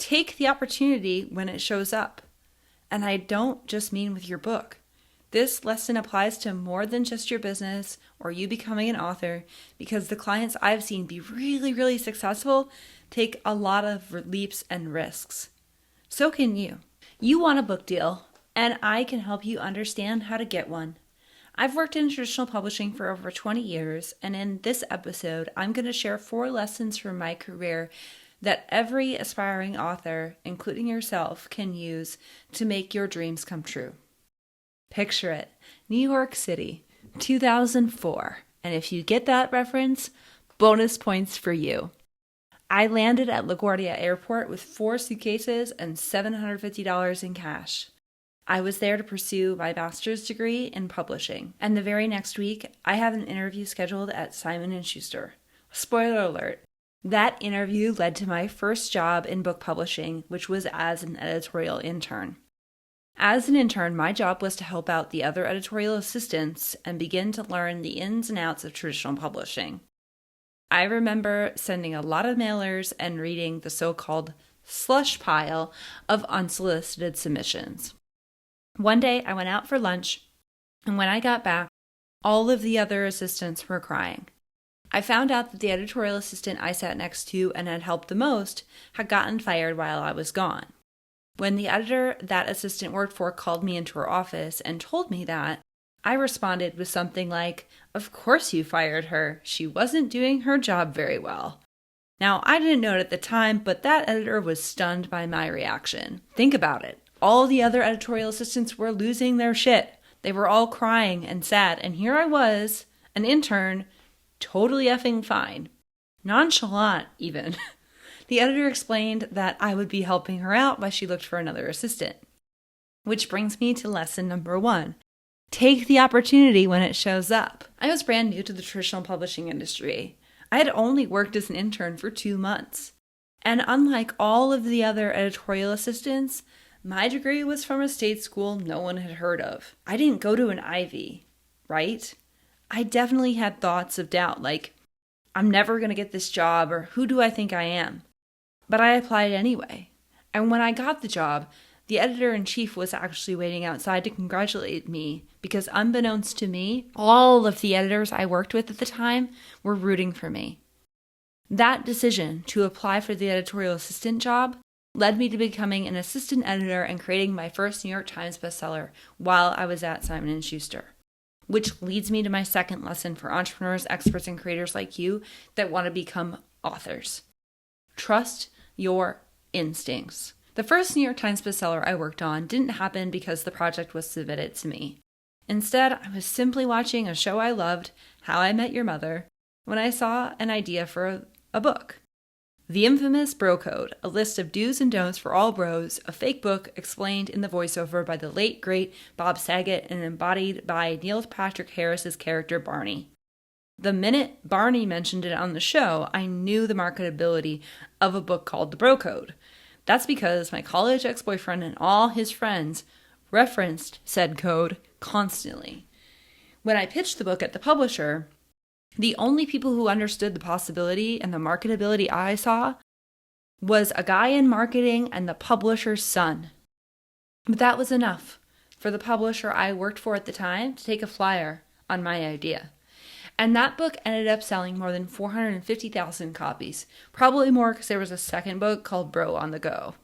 Take the opportunity when it shows up. And I don't just mean with your book. This lesson applies to more than just your business or you becoming an author, because the clients I've seen be really, really successful take a lot of leaps and risks. So can you. You want a book deal, and I can help you understand how to get one. I've worked in traditional publishing for over 20 years, and in this episode, I'm going to share 4 lessons from my career that every aspiring author, including yourself, can use to make your dreams come true. Picture it, New York City, 2004, and if you get that reference, bonus points for you. I landed at LaGuardia Airport with 4 suitcases and $750 in cash. I was there to pursue my master's degree in publishing, and the very next week, I have an interview scheduled at Simon & Schuster. Spoiler alert, that interview led to my first job in book publishing, which was as an editorial intern. As an intern, my job was to help out the other editorial assistants and begin to learn the ins and outs of traditional publishing. I remember sending a lot of mailers and reading the so-called slush pile of unsolicited submissions. One day, I went out for lunch, and when I got back, all of the other assistants were crying. I found out that the editorial assistant I sat next to and had helped the most had gotten fired while I was gone. When the editor that assistant worked for called me into her office and told me that, I responded with something like, "Of course you fired her. She wasn't doing her job very well." Now, I didn't know it at the time, but that editor was stunned by my reaction. Think about it. All the other editorial assistants were losing their shit. They were all crying and sad, and here I was, an intern, totally effing fine. Nonchalant, even. The editor explained that I would be helping her out while she looked for another assistant. Which brings me to lesson number 1. Take the opportunity when it shows up. I was brand new to the traditional publishing industry. I had only worked as an intern for 2 months. And unlike all of the other editorial assistants, my degree was from a state school no one had heard of. I didn't go to an Ivy, right? I definitely had thoughts of doubt, like, I'm never going to get this job, or who do I think I am? But I applied anyway. And when I got the job, the editor-in-chief was actually waiting outside to congratulate me because unbeknownst to me, all of the editors I worked with at the time were rooting for me. That decision to apply for the editorial assistant job led me to becoming an assistant editor and creating my first New York Times bestseller while I was at Simon & Schuster. Which leads me to my second lesson for entrepreneurs, experts, and creators like you that want to become authors. Trust your instincts. The first New York Times bestseller I worked on didn't happen because the project was submitted to me. Instead, I was simply watching a show I loved, How I Met Your Mother, when I saw an idea for a book. The infamous Bro Code, a list of do's and don'ts for all bros, a fake book explained in the voiceover by the late, great Bob Saget and embodied by Neil Patrick Harris's character Barney. The minute Barney mentioned it on the show, I knew the marketability of a book called The Bro Code. That's because my college ex-boyfriend and all his friends referenced said code constantly. When I pitched the book at the publisher, the only people who understood the possibility and the marketability I saw was a guy in marketing and the publisher's son. But that was enough for the publisher I worked for at the time to take a flyer on my idea. And that book ended up selling more than 450,000 copies, probably more because there was a second book called Bro on the Go.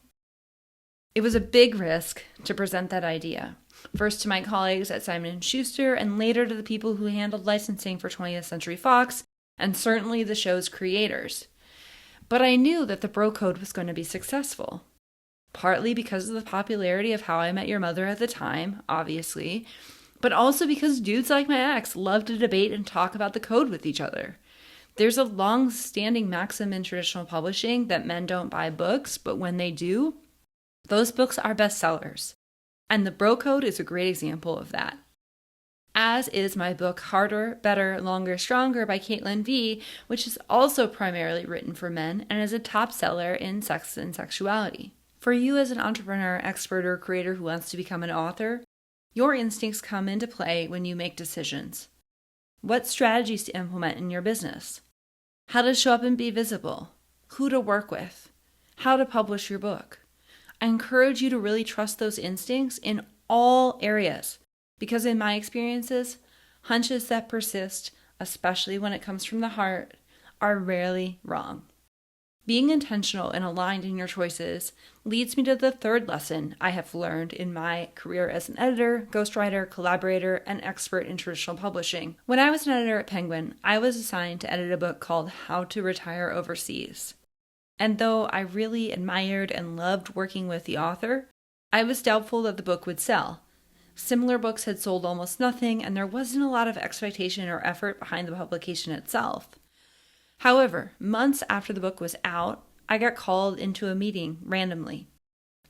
It was a big risk to present that idea, first to my colleagues at Simon & Schuster and later to the people who handled licensing for 20th Century Fox and certainly the show's creators. But I knew that the Bro Code was going to be successful, partly because of the popularity of How I Met Your Mother at the time, obviously, but also because dudes like my ex loved to debate and talk about the code with each other. There's a long-standing maxim in traditional publishing that men don't buy books, but when they do, those books are bestsellers. And the Bro Code is a great example of that. As is my book Harder, Better, Longer, Stronger by Caitlin V, which is also primarily written for men and is a top seller in sex and sexuality. For you as an entrepreneur, expert, or creator who wants to become an author, your instincts come into play when you make decisions. What strategies to implement in your business? How to show up and be visible? Who to work with? how to publish your book. I encourage you to really trust those instincts in all areas, because in my experiences, hunches that persist, especially when it comes from the heart, are rarely wrong. Being intentional and aligned in your choices leads me to the third lesson I have learned in my career as an editor, ghostwriter, collaborator, and expert in traditional publishing. When I was an editor at Penguin, I was assigned to edit a book called How to Retire Overseas. And though I really admired and loved working with the author, I was doubtful that the book would sell. Similar books had sold almost nothing, and there wasn't a lot of expectation or effort behind the publication itself. However, months after the book was out, I got called into a meeting randomly.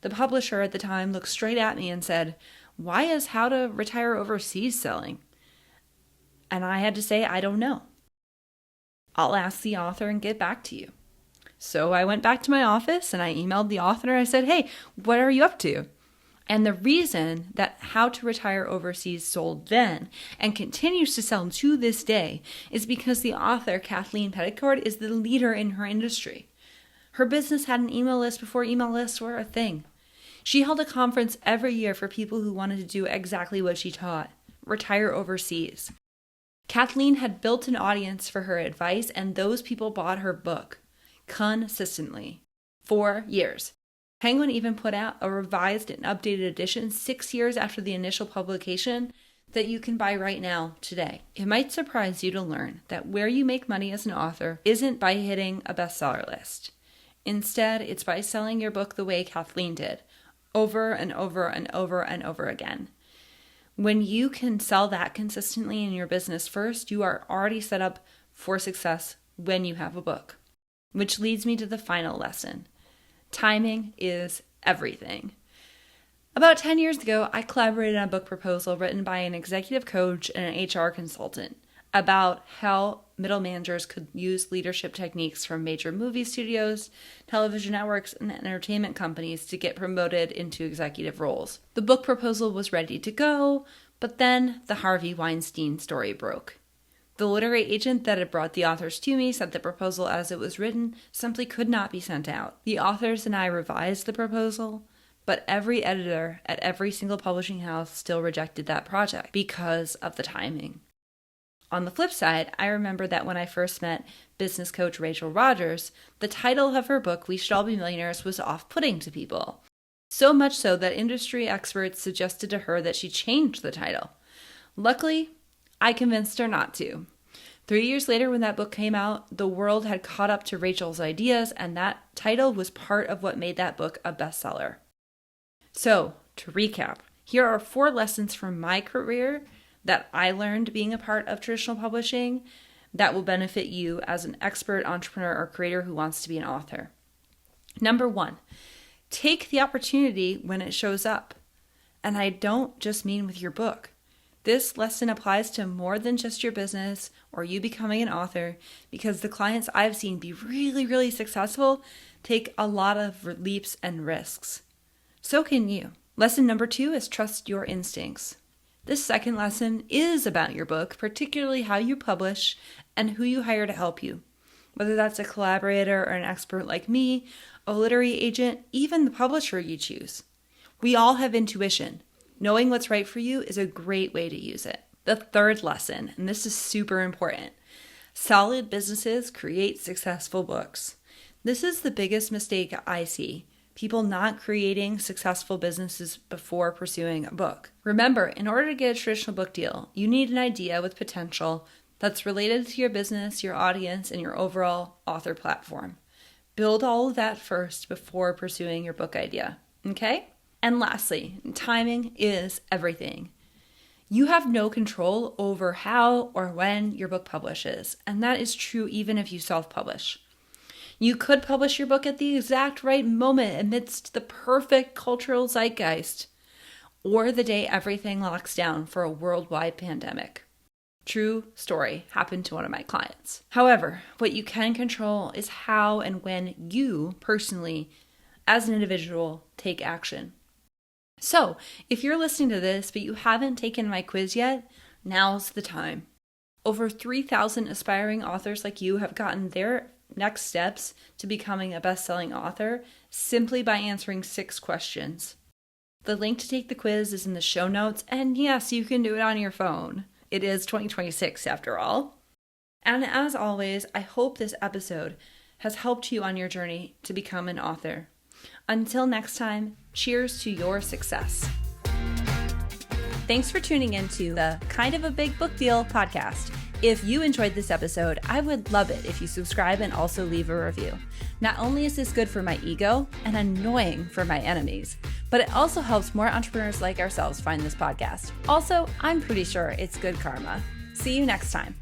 The publisher at the time looked straight at me and said, "Why is How to Retire Overseas selling?" And I had to say, "I don't know. I'll ask the author and get back to you." So I went back to my office and I emailed the author. I said, "Hey, what are you up to?" And the reason that How to Retire Overseas sold then and continues to sell to this day is because the author, Kathleen Petticord, is the leader in her industry. Her business had an email list before email lists were a thing. She held a conference every year for people who wanted to do exactly what she taught, retire overseas. Kathleen had built an audience for her advice, and those people bought her book consistently for years. Penguin even put out a revised and updated edition 6 years after the initial publication that you can buy right now today. It might surprise you to learn that where you make money as an author isn't by hitting a bestseller list. Instead, it's by selling your book the way Kathleen did, over and over and over and over again. When you can sell that consistently in your business first, you are already set up for success when you have a book. Which leads me to the final lesson. Timing is everything. About 10 years ago, I collaborated on a book proposal written by an executive coach and an HR consultant about how middle managers could use leadership techniques from major movie studios, television networks, and entertainment companies to get promoted into executive roles. The book proposal was ready to go, but then the Harvey Weinstein story broke. The literary agent that had brought the authors to me said the proposal as it was written simply could not be sent out. The authors and I revised the proposal, but every editor at every single publishing house still rejected that project because of the timing. On the flip side, I remember that when I first met business coach Rachel Rogers, the title of her book, We Should All Be Millionaires, was off-putting to people. So much so that industry experts suggested to her that she change the title. Luckily, I convinced her not to. 3 years later, when that book came out, the world had caught up to Rachel's ideas, and that title was part of what made that book a bestseller. So, to recap, here are 4 lessons from my career that I learned being a part of traditional publishing that will benefit you as an expert entrepreneur or creator who wants to be an author. Number 1, take the opportunity when it shows up. And I don't just mean with your book. This lesson applies to more than just your business or you becoming an author, because the clients I've seen be really, really successful take a lot of leaps and risks. So can you. Lesson number 2 is trust your instincts. This second lesson is about your book, particularly how you publish and who you hire to help you. Whether that's a collaborator or an expert like me, a literary agent, even the publisher you choose. We all have intuition. Knowing what's right for you is a great way to use it. The third lesson, and this is super important, solid businesses create successful books. This is the biggest mistake I see. People not creating successful businesses before pursuing a book. Remember, in order to get a traditional book deal, you need an idea with potential that's related to your business, your audience, and your overall author platform. Build all of that first before pursuing your book idea, okay? And lastly, timing is everything. You have no control over how or when your book publishes, and that is true even if you self-publish. You could publish your book at the exact right moment amidst the perfect cultural zeitgeist, or the day everything locks down for a worldwide pandemic. True story, happened to one of my clients. However, what you can control is how and when you personally, as an individual, take action. So, if you're listening to this but you haven't taken my quiz yet, now's the time. Over 3,000 aspiring authors like you have gotten their next steps to becoming a best-selling author simply by answering 6 questions. The link to take the quiz is in the show notes, and yes, you can do it on your phone. It is 2026 after all. And as always, I hope this episode has helped you on your journey to become an author. Until next time, cheers to your success. Thanks for tuning into the Kind of a Big Book Deal podcast. If you enjoyed this episode, I would love it if you subscribe and also leave a review. Not only is this good for my ego and annoying for my enemies, but it also helps more entrepreneurs like ourselves find this podcast. Also, I'm pretty sure it's good karma. See you next time.